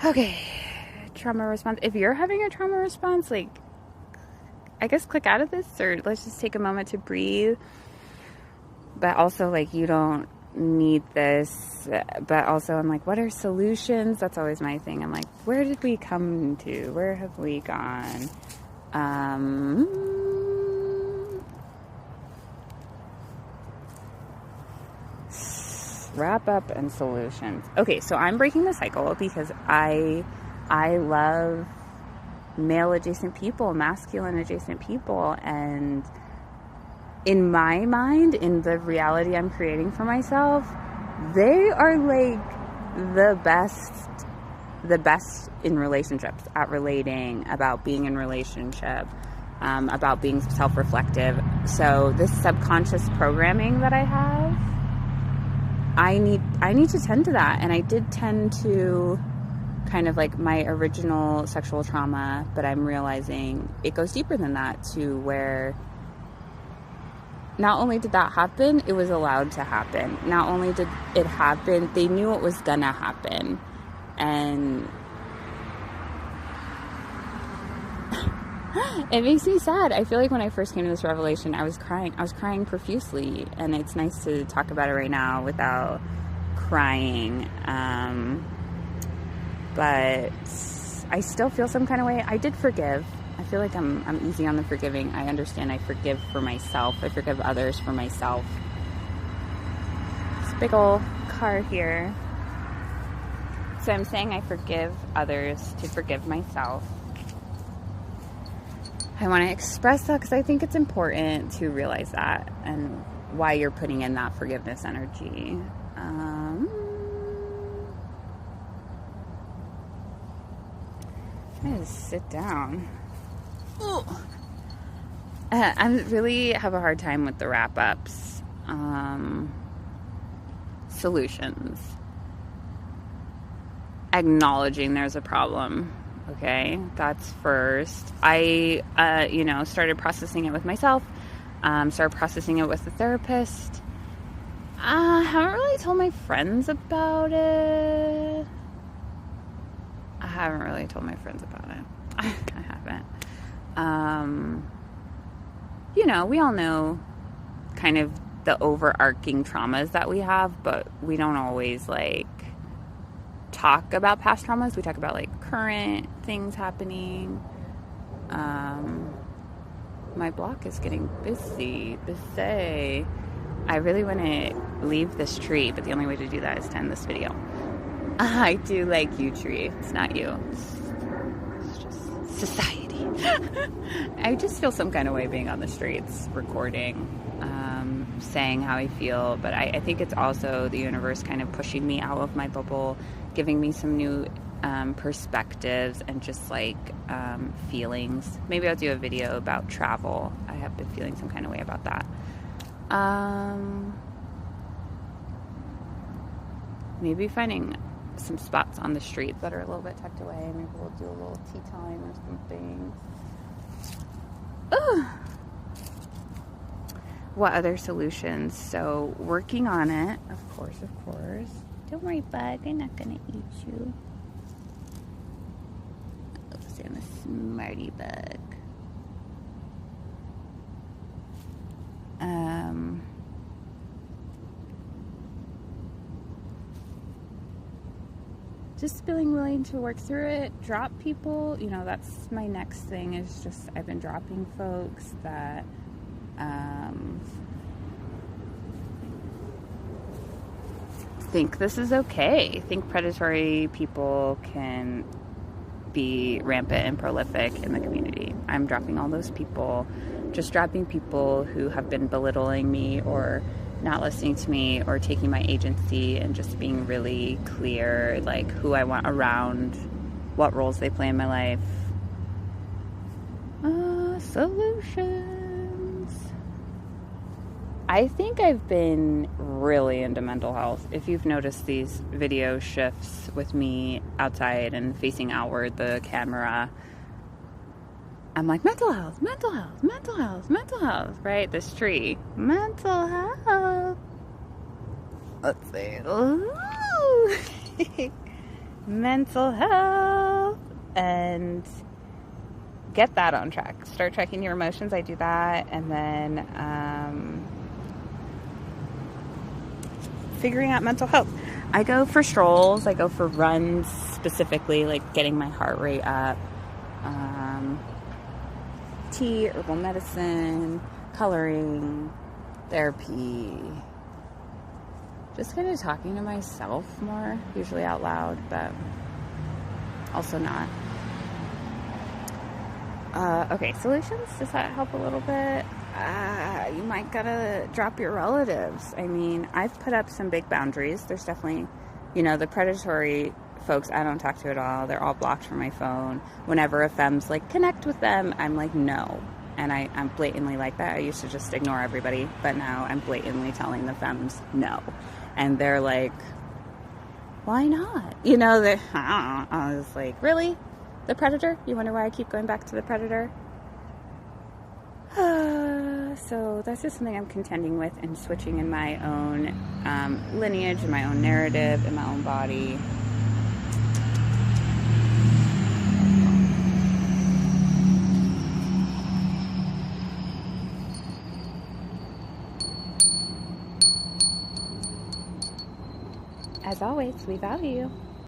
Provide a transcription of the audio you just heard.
Okay, trauma response. If you're having a trauma response, like, I guess click out of this, or let's just take a moment to breathe. But also, like, you don't need this. But also, I'm like, what are solutions? That's always my thing. I'm like, where did we come to? Where have we gone? Wrap up and solutions. Okay, so I'm breaking the cycle because I love male adjacent people, masculine adjacent people, and in my mind, in the reality I'm creating for myself, they are like the best in relationships, at relating, about being in relationship, about being self-reflective. So this subconscious programming that I have, I need to tend to that. And I did tend to kind of like my original sexual trauma, but I'm realizing it goes deeper than that, to where not only did that happen, it was allowed to happen. Not only did it happen, they knew it was gonna happen. And it makes me sad. I feel like when I first came to this revelation, I was crying profusely, and it's nice to talk about it right now without crying. But I still feel some kind of way. I did forgive. I feel like I'm easy on the forgiving. I understand I forgive for myself. I forgive others for myself. This big old car here. So I'm saying I forgive others to forgive myself. I want to express that because I think it's important to realize that and why you're putting in that forgiveness energy. I just sit down. I really have a hard time with the wrap-ups. Solutions. Acknowledging there's a problem. Okay, that's first. I, started processing it with myself. Started processing it with a therapist. I haven't really told my friends about it. I haven't. We all know kind of the overarching traumas that we have, but we don't always talk about past traumas. We talk about current things happening. My block is getting busy. I really want to leave this tree, but the only way to do that is to end this video. I do like you, tree. It's not you. It's just society. I just feel some kind of way being on the streets, recording, saying how I feel. But I think it's also the universe kind of pushing me out of my bubble, giving me some new perspectives and just feelings. Maybe I'll do a video about travel. I have been feeling some kind of way about that. Maybe finding some spots on the street that are a little bit tucked away. Maybe we'll do a little tea time or something. Ugh. What other solutions? So working on it, of course. Don't worry, bug. I'm not gonna eat you. Oops, I'm a smarty bug. Just feeling willing to work through it, drop people. That's my next thing, is just I've been dropping folks that think this is okay. Think predatory people can be rampant and prolific in the community. I'm dropping all those people. Just dropping people who have been belittling me or not listening to me or taking my agency, and just being really clear who I want around, what roles they play in my life. Solutions. I think I've been really into mental health. If you've noticed these video shifts with me outside and facing outward the camera, I'm like, mental health, right? This tree. Mental health. Let's see. Ooh. mental health and get that on track. Start tracking your emotions. I do that. And then figuring out mental health. I go for strolls. I go for runs specifically, like getting my heart rate up. Tea, herbal medicine, coloring, therapy. Just kind of talking to myself more, usually out loud, but also not. Okay, solutions? Does that help a little bit? You might gotta drop your relatives. I mean, I've put up some big boundaries. There's definitely, the predatory folks I don't talk to at all. They're all blocked from my phone. Whenever a femme's like, connect with them, I'm like, no. And I'm blatantly like that. I used to just ignore everybody, but now I'm blatantly telling the femmes no. And they're like, why not? I was like, really? The predator? You wonder why I keep going back to the predator? So that's just something I'm contending with and switching in my own lineage, in my own narrative, in my own body. As always, we value you.